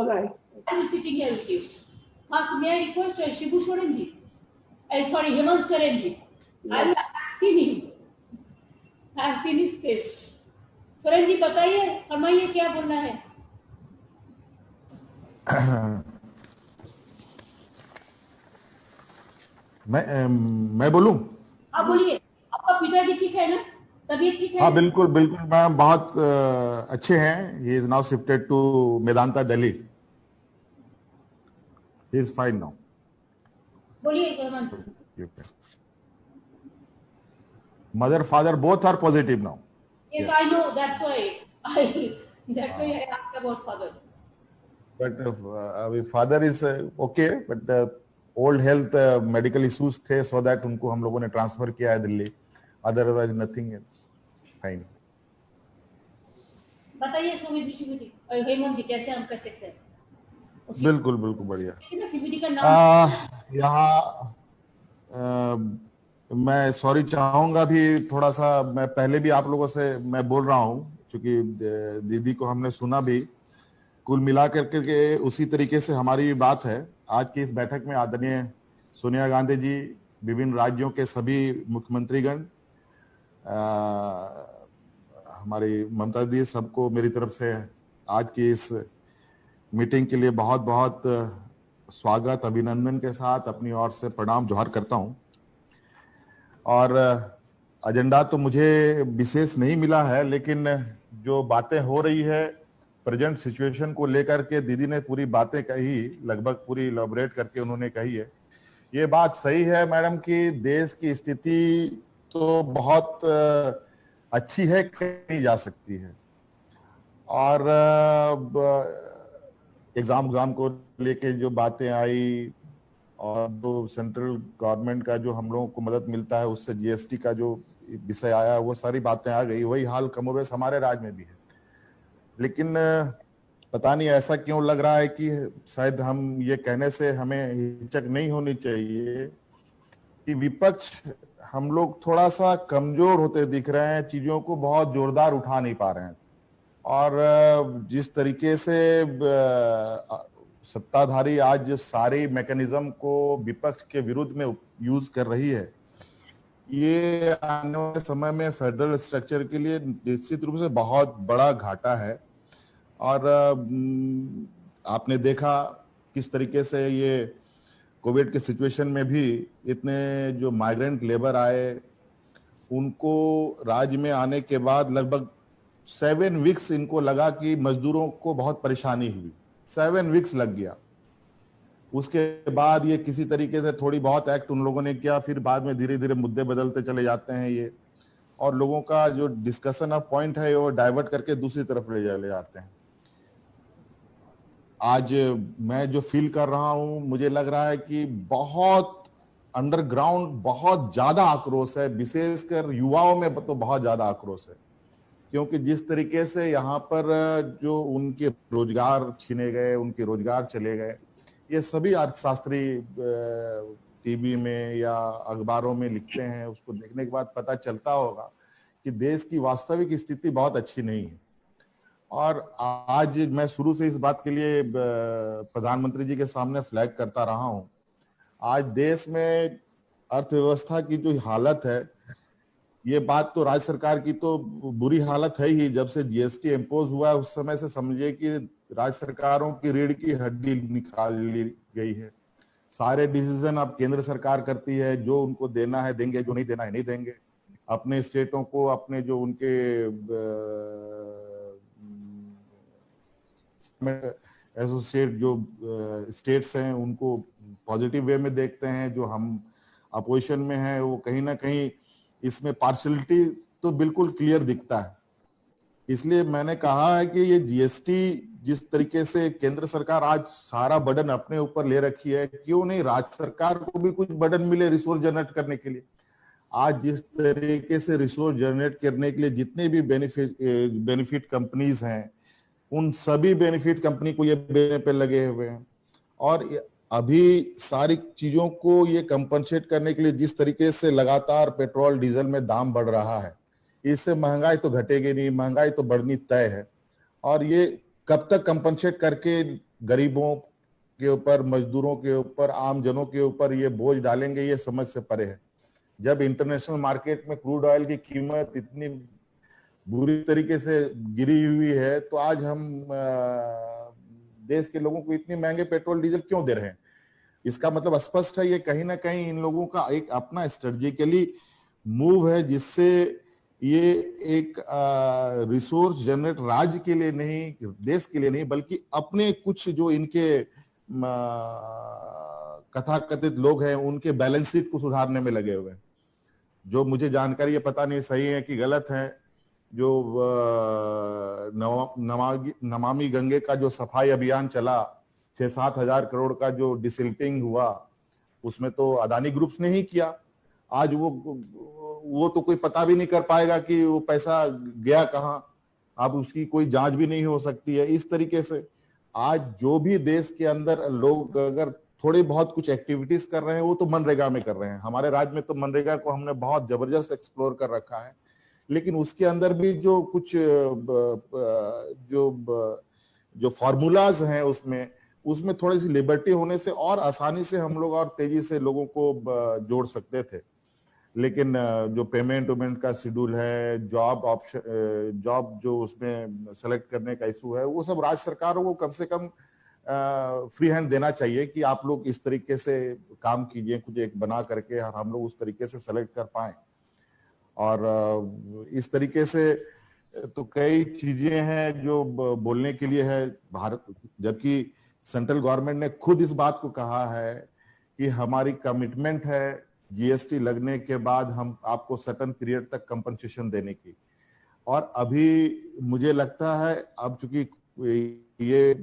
All right. Who is sitting here with you? First, may I request Shibu Soren ji? Sorry, Hemant Soren ji. I have seen him. I have seen his face. Soren ji बताइए, फरमाइए क्या बोलना है। मैं बोलूं? आप बोलिए। आपका पिताजी ठीक है ना? तबीयत ठीक है? हाँ बिल्कुल बिल्कुल, मैम बहुत अच्छे हैं। He is now shifted to Medanta Delhi. He is fine now. बोलिए Hemant ji. Mother father both are positive now. Yes, I know. That's why I asked about father. But father is okay, but old health medical issues थे, so that उनको हम लोगों ने transfer किया है Delhi. Otherwise nothing else, fine. बताइए सुमित और हेमंत जी कैसे हम कर सकते हैं? बिल्कुल बिल्कुल बढ़िया। सीबीडी का नाम यहाँ मैं सॉरी चाहूंगा भी थोड़ा सा। मैं पहले भी आप लोगों से मैं बोल रहा हूँ, क्योंकि दीदी को हमने सुना भी। कुल मिला करके के उसी तरीके से हमारी बात है। आज की इस बैठक में आदरणीय सोनिया गांधी जी, विभिन्न राज्यों के सभी मुख्यमंत्रीगण, हमारी ममता दी, सबको मेरी तरफ से आज की इस मीटिंग के लिए बहुत बहुत स्वागत, अभिनंदन के साथ अपनी ओर से प्रणाम जोहार करता हूं। और एजेंडा तो मुझे विशेष नहीं मिला है, लेकिन जो बातें हो रही है प्रेजेंट सिचुएशन को लेकर के, दीदी ने पूरी बातें कही, लगभग पूरी इलैबोरेट करके उन्होंने कही है। ये बात सही है मैडम कि देश की स्थिति तो बहुत अच्छी है, कही जा सकती है। और एग्जाम को लेके जो बातें आई, और जो सेंट्रल गवर्नमेंट का जो हम लोगों को मदद मिलता है, उससे जीएसटी का जो विषय आया, वो सारी बातें आ गई। वही हाल कमोबेश हमारे राज्य में भी है। लेकिन पता नहीं ऐसा क्यों लग रहा है कि शायद हम ये कहने से हमें हिचक नहीं होनी चाहिए कि विपक्ष हम लोग थोड़ा सा कमजोर होते दिख रहे हैं, चीजों को बहुत जोरदार उठा नहीं पा रहे हैं। और जिस तरीके से सत्ताधारी आज सारे मैकेनिज्म को विपक्ष के विरुद्ध में यूज कर रही है, ये आने वाले समय में फेडरल स्ट्रक्चर के लिए निश्चित रूप से बहुत बड़ा घाटा है। और आपने देखा किस तरीके से ये कोविड के सिचुएशन में भी इतने जो माइग्रेंट लेबर आए, उनको राज्य में आने के बाद लगभग 7 वीक्स इनको लगा कि मजदूरों को बहुत परेशानी हुई। 7 वीक्स लग गया। उसके बाद ये किसी तरीके से थोड़ी बहुत एक्ट उन लोगों ने किया, फिर बाद में धीरे धीरे मुद्दे बदलते चले जाते हैं ये, और लोगों का जो डिस्कशन ऑफ पॉइंट है वो डाइवर्ट करके दूसरी तरफ ले जाते हैं। आज मैं जो फील कर रहा हूं, मुझे लग रहा है कि बहुत अंडरग्राउंड बहुत ज्यादा आक्रोश है, विशेषकर युवाओं में तो बहुत ज्यादा आक्रोश है। क्योंकि जिस तरीके से यहाँ पर जो उनके रोजगार छीने गए, उनके रोजगार चले गए, ये सभी अर्थशास्त्री टीवी में या अखबारों में लिखते हैं। उसको देखने के बाद पता चलता होगा कि देश की वास्तविक स्थिति बहुत अच्छी नहीं है। और आज मैं शुरू से इस बात के लिए प्रधानमंत्री जी के सामने फ्लैग करता रहा हूं। आज देश में अर्थव्यवस्था की जो हालत है, ये बात तो राज्य सरकार की तो बुरी हालत है ही। जब से जीएसटी इम्पोज हुआ उस समय से समझिए कि राज्य सरकारों की रीढ़ की हड्डी निकाल ली गई है। सारे डिसीजन अब केंद्र सरकार करती है, जो उनको देना है देंगे, जो नहीं देना है नहीं देंगे। अपने स्टेटों को, अपने जो उनके एसोसिएट जो स्टेट्स हैं, उनको पॉजिटिव वे में देखते हैं। जो हम अपोजिशन में हैं, वो कहीं ना कहीं इसमें पार्शियलिटी तो बिल्कुल क्लियर दिखता है। इसलिए मैंने कहा है कि ये जीएसटी जिस तरीके से केंद्र सरकार आज सारा बर्डन अपने ऊपर ले रखी है, क्यों नहीं राज्य सरकार को भी कुछ बर्डन मिले रिसोर्स जनरेट करने के लिए। आज जिस तरीके से रिसोर्स जनरेट करने के लिए जितने भी बेनिफिट कंपनीज हैं, उन सभी बेनिफिट कंपनी को ये देने पे लगे हुए हैं। और अभी सारी चीजों को ये कंपनसेट करने के लिए जिस तरीके से लगातार पेट्रोल डीजल में दाम बढ़ रहा है, इससे महंगाई तो घटेगी नहीं, महंगाई तो बढ़नी तय है। और ये कब तक कंपनसेट करके गरीबों के ऊपर, मजदूरों के ऊपर, आम जनों के ऊपर ये बोझ डालेंगे, ये समझ से परे है। जब इंटरनेशनल मार्केट में क्रूड ऑयल की कीमत इतनी बुरी तरीके से गिरी हुई है, तो आज हम देश के लोगों को इतने महंगे पेट्रोल डीजल क्यों दे रहे हैं? इसका मतलब स्पष्ट है, ये कहीं ना कहीं इन लोगों का एक अपना स्ट्रेटेजिकली मूव है, जिससे ये एक रिसोर्स जनरेट राज्य के लिए नहीं, देश के लिए नहीं, बल्कि अपने कुछ जो इनके कथाकथित लोग हैं उनके बैलेंस शीट को सुधारने में लगे हुए हैं। जो मुझे जानकारी है, पता नहीं सही है कि गलत है, जो नमामि गंगे का जो सफाई अभियान चला, 6-7 हजार करोड़ का जो डिसिल्टिंग हुआ, उसमें तो अदानी ग्रुप्स ने ही किया। आज वो तो कोई पता भी नहीं कर पाएगा कि वो पैसा गया कहां, अब उसकी कोई जांच भी नहीं हो सकती है। इस तरीके से आज जो भी देश के अंदर लोग अगर थोड़ी बहुत कुछ एक्टिविटीज कर रहे हैं, वो तो मनरेगा में कर रहे हैं। हमारे राज्य में तो मनरेगा को हमने बहुत जबरदस्त एक्सप्लोर कर रखा है, लेकिन उसके अंदर भी जो कुछ जो फॉर्मूलाज हैं उसमें थोड़ी सी लिबर्टी होने से और आसानी से हम लोग और तेजी से लोगों को जोड़ सकते थे। लेकिन जो पेमेंट का शेड्यूल है, जॉब जो उसमें सेलेक्ट करने का इशू है, वो सब राज्य सरकारों को कम से कम फ्री हैंड देना चाहिए कि आप लोग इस तरीके से काम कीजिए, कुछ एक बना करके हम लोग उस तरीके से सेलेक्ट कर पाए। और इस तरीके से तो कई चीजें हैं जो बोलने के लिए है भारत, जबकि सेंट्रल गवर्नमेंट ने खुद इस बात को कहा है कि हमारी कमिटमेंट है जीएसटी लगने के बाद हम आपको सर्टेन पीरियड तक कंपनसेशन देने की। और अभी मुझे लगता है अब चूंकि ये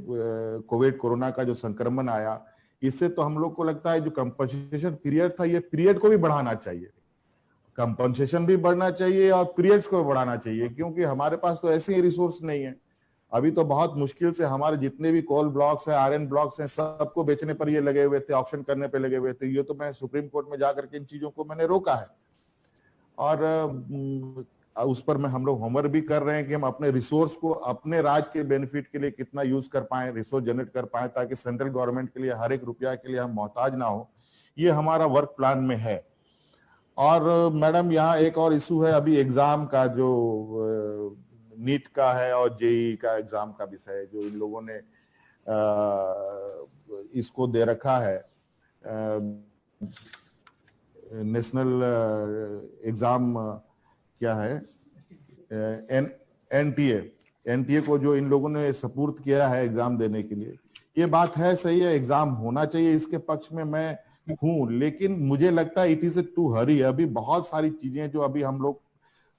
कोविड कोरोना का जो संक्रमण आया, इससे तो हम लोग को लगता है जो कंपनसेशन पीरियड था, ये पीरियड को भी बढ़ाना चाहिए, कंपनसेशन भी बढ़ना चाहिए और पीरियड्स को भी बढ़ाना चाहिए, क्योंकि हमारे पास तो ऐसे ही रिसोर्स नहीं है। अभी तो बहुत मुश्किल से हमारे जितने भी कोल ब्लॉक्स हैं, आयरन ब्लॉक्स हैं, सबको बेचने पर ये लगे हुए थे, ऑप्शन करने पे लगे हुए थे। ये तो मैं सुप्रीम कोर्ट में जाकर के इन चीजों को मैंने रोका है, और उस पर मैं हम लोग होमवर्क भी कर रहे हैं कि हम अपने रिसोर्स को अपने राज्य के बेनिफिट के लिए कितना यूज कर पाए, रिसोर्स जनरेट कर पाए, ताकि सेंट्रल गवर्नमेंट के लिए हर एक रुपया के लिए हम मोहताज ना हो। ये हमारा वर्क प्लान में है। और मैडम यहाँ एक और इशू है, अभी एग्जाम का जो नीट का है और जेई का एग्जाम का विषय जो इन लोगों ने इसको दे रखा है, नेशनल एग्जाम क्या है, एनटीए को जो इन लोगों ने सपुर्द किया है एग्जाम देने के लिए, ये बात है सही है, एग्जाम होना चाहिए, इसके पक्ष में मैं हूं। लेकिन मुझे लगता है इट इज टू हरी। अभी बहुत सारी चीजें जो अभी हम लोग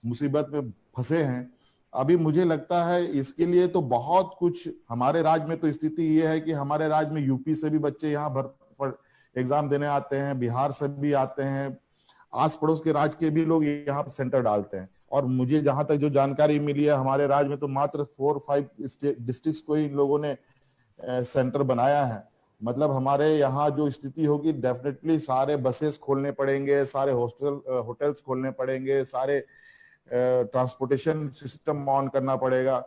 मुसीबत में फंसे हैं, अभी मुझे लगता है इसके लिए तो बहुत कुछ हमारे राज्य में तो स्थिति ये है कि हमारे राज्य में यूपी से भी बच्चे यहाँ एग्जाम देने आते हैं, बिहार से भी आते हैं, आस पड़ोस के राज्य के भी लोग यहाँ पर सेंटर डालते हैं। और मुझे जहां तक जो जानकारी मिली है, हमारे राज्य में तो मात्र 4-5 डिस्ट्रिक्ट्स को ही इन लोगों ने सेंटर बनाया है। मतलब हमारे यहाँ जो स्थिति होगी, डेफिनेटली सारे बसेस खोलने पड़ेंगे, सारे होटल्स खोलने पड़ेंगे, सारे ट्रांसपोर्टेशन सिस्टम ऑन करना पड़ेगा।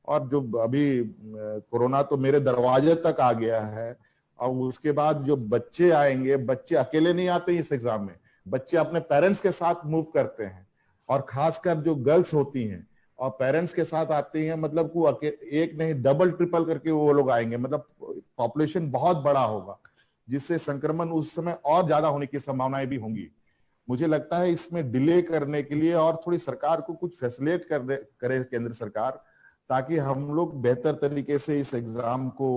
और जो अभी कोरोना तो मेरे दरवाजे तक आ गया है, और उसके बाद जो बच्चे आएंगे, बच्चे अकेले नहीं आते इस एग्जाम में, बच्चे अपने पेरेंट्स के साथ मूव करते हैं, और खासकर जो गर्ल्स होती हैं और पेरेंट्स के साथ आती हैं, मतलब को एक नहीं डबल ट्रिपल करके वो लोग आएंगे, मतलब पॉपुलेशन बहुत बड़ा होगा, जिससे संक्रमण उस समय और ज्यादा होने की संभावनाएं भी होंगी। मुझे लगता है इसमें डिले करने के लिए और थोड़ी सरकार को कुछ फैसिलिटेट करे केंद्र सरकार, ताकि हम लोग बेहतर तरीके से इस एग्जाम को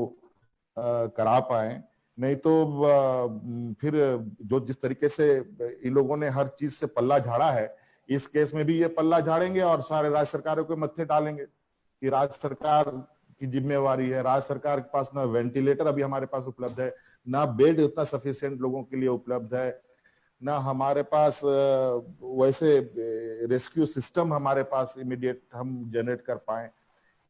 करा पाए। नहीं तो फिर जो जिस तरीके से इन लोगों ने हर चीज से पल्ला झाड़ा है, इस केस में भी ये पल्ला झाड़ेंगे और सारे राज्य सरकारों के मत्थे डालेंगे कि राज्य सरकार की जिम्मेवारी है। राज्य सरकार के पास ना वेंटिलेटर अभी हमारे पास उपलब्ध है, ना बेड उतना सफिशिएंट लोगों के लिए उपलब्ध है, ना हमारे पास वैसे रेस्क्यू सिस्टम हमारे पास इमीडिएट हम जनरेट कर पाए।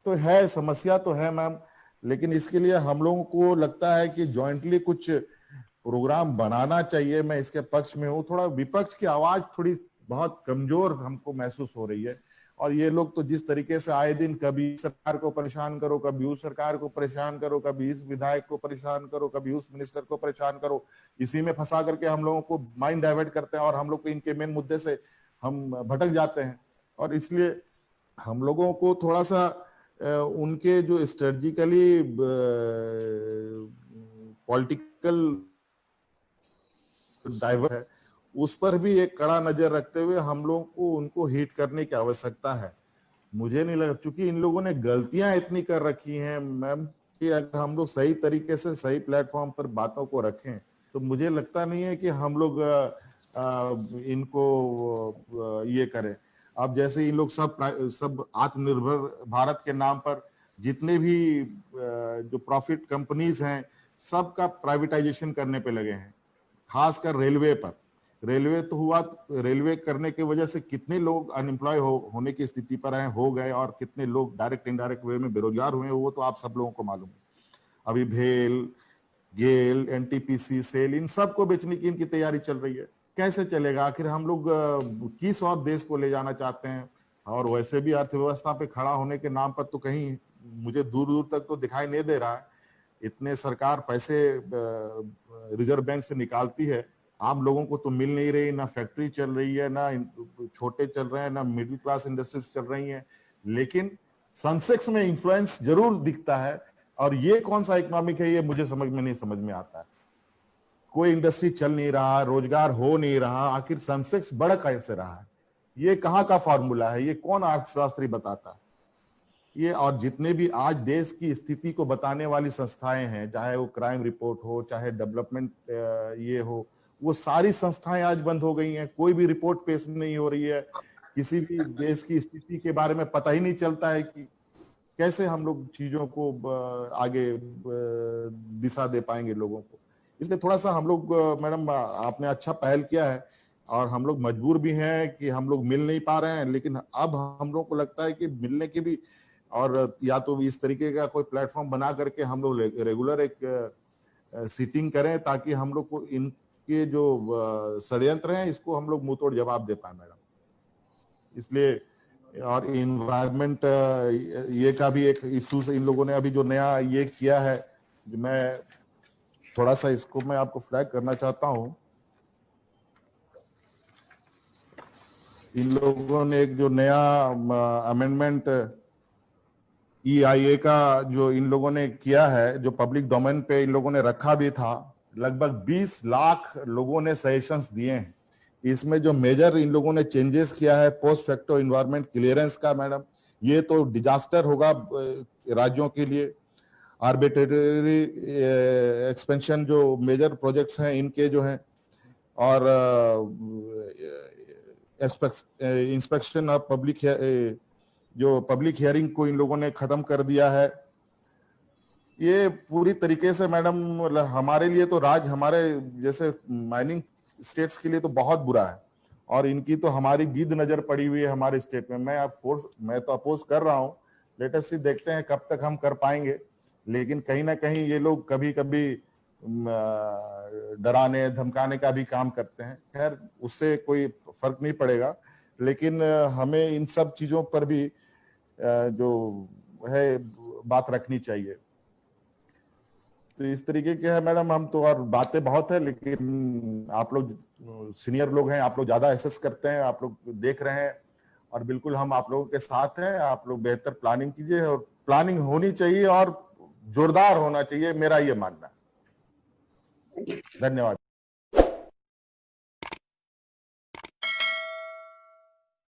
तो है, समस्या तो है मैम, लेकिन इसके लिए हम लोगों को लगता है कि जॉइंटली कुछ प्रोग्राम बनाना चाहिए। मैं इसके पक्ष में हूँ। थोड़ा विपक्ष की आवाज थोड़ी बहुत कमजोर हमको महसूस हो रही है, और ये लोग तो जिस तरीके से आए दिन कभी सरकार को परेशान करो, कभी उस सरकार को परेशान करो, कभी इस विधायक को परेशान करो, कभी उस मिनिस्टर को परेशान करो, इसी में फंसा करके हम लोगों को माइंड डाइवर्ट करते हैं और हम लोग को इनके मेन मुद्दे से हम भटक जाते हैं। और इसलिए हम लोगों को थोड़ा सा उनके जो स्ट्रेटजिकली पॉलिटिकल डाइवर्ट है उस पर भी एक कड़ा नजर रखते हुए हम लोगों को उनको हिट करने की आवश्यकता है। मुझे नहीं लगा, क्योंकि इन लोगों ने गलतियां इतनी कर रखी हैं मैम कि अगर हम लोग सही तरीके से सही प्लेटफॉर्म पर बातों को रखें तो मुझे लगता नहीं है कि हम लोग इनको ये करें। अब जैसे इन लोग सब आत्मनिर्भर भारत के नाम पर जितने भी जो प्रॉफिट कंपनीज हैं सबका प्राइवेटाइजेशन करने पे लगे हैं, खासकर रेलवे पर। रेलवे तो हुआ, रेलवे करने की वजह से कितने लोग अनएम्प्लॉय होने की स्थिति पर हैं, हो गए, और कितने लोग डायरेक्ट इनडायरेक्ट वे में बेरोजगार हुए, वो तो आप सब लोगों को मालूम है। अभी भेल, गेल, एनटीपीसी, सेल, इन सबको बेचने की इनकी तैयारी चल रही है। कैसे चलेगा? आखिर हम लोग किस और देश को ले जाना चाहते हैं? और वैसे भी अर्थव्यवस्था पे खड़ा होने के नाम पर तो कहीं मुझे दूर दूर तक तो दिखाई नहीं दे रहा है। इतने सरकार पैसे रिजर्व बैंक से निकालती है, आम लोगों को तो मिल नहीं रही, ना फैक्ट्री चल रही है, ना छोटे चल रहे हैं, ना मिडिल क्लास इंडस्ट्रीज चल रही हैं, लेकिन सेंसेक्स में इन्फ्लुएंस जरूर दिखता है। और ये कौन सा इकोनॉमिक है, ये मुझे समझ में आता है। कोई इंडस्ट्री चल नहीं रहा, रोजगार हो नहीं रहा, आखिर सेंसेक्स बढ़ कैसे रहा है? ये कहाँ का फॉर्मूला है? ये कौन अर्थशास्त्री बताता है ये? और जितने भी आज देश की स्थिति को बताने वाली संस्थाएं हैं, चाहे वो क्राइम रिपोर्ट हो, चाहे डेवलपमेंट ये हो, वो सारी संस्थाएं आज बंद हो गई हैं। कोई भी रिपोर्ट पेश नहीं हो रही है, किसी भी देश की स्थिति के बारे में पता ही नहीं चलता है कि कैसे हम लोग चीजों को आगे दिशा दे पाएंगे लोगों को। इसलिए थोड़ा सा हम लोग, मैडम आपने अच्छा पहल किया है, और हम लोग मजबूर भी हैं कि हम लोग मिल नहीं पा रहे हैं, लेकिन अब हम लोग को लगता है कि मिलने की भी, और या तो इस तरीके का कोई प्लेटफॉर्म बना करके हम लोग रेगुलर एक सीटिंग करें, ताकि हम लोग को इनके जो षड्यंत्र हैं इसको हम लोग मुंह तोड़ जवाब दे पाए मैडम। इसलिए, और इन्वायरमेंट ये का भी एक इशू से इन लोगों ने अभी जो नया ये किया है, मैं थोड़ा सा इसको मैं आपको फ्लैग करना चाहता हूं। इन लोगों ने एक जो नया अमेंडमेंट EIA का जो इन लोगों ने किया है, जो पब्लिक डोमेन पे इन लोगों ने रखा भी था, लगभग 20 लाख लोगों ने सजेशंस दिए हैं। इसमें जो मेजर इन लोगों ने चेंजेस किया है, पोस्ट फैक्टो एनवायरनमेंट क्लियरेंस का, मैडम ये तो डिजास्टर होगा राज्यों के लिए। आर्बिट्रेरी एक्सपेंशन जो मेजर प्रोजेक्ट्स हैं इनके जो हैं, और इंस्पेक्शन ऑफ पब्लिक, जो पब्लिक हियरिंग को इन लोगों ने खत्म कर दिया है। ये पूरी तरीके से मैडम हमारे लिए तो हमारे जैसे माइनिंग स्टेट्स के लिए तो बहुत बुरा है, और इनकी तो हमारी गिद्ध नजर पड़ी हुई है हमारे स्टेट में। मैं तो अपोज कर रहा हूँ, लेट अस सी, देखते हैं कब तक हम कर पाएंगे। लेकिन कहीं ना कहीं ये लोग कभी कभी डराने धमकाने का भी काम करते हैं। खैर, उससे कोई फर्क नहीं पड़ेगा, लेकिन हमें इन सब चीजों पर भी जो है बात रखनी चाहिए। तो इस तरीके के है मैडम, हम तो, और बातें बहुत है, लेकिन आप लोग सीनियर लोग हैं, आप लोग ज्यादा एसेस करते हैं, आप लोग देख रहे हैं, और बिल्कुल हम आप लोगों के साथ हैं। आप लोग बेहतर प्लानिंग कीजिए, और प्लानिंग होनी चाहिए और जोरदार होना चाहिए, मेरा ये मानना है। धन्यवाद।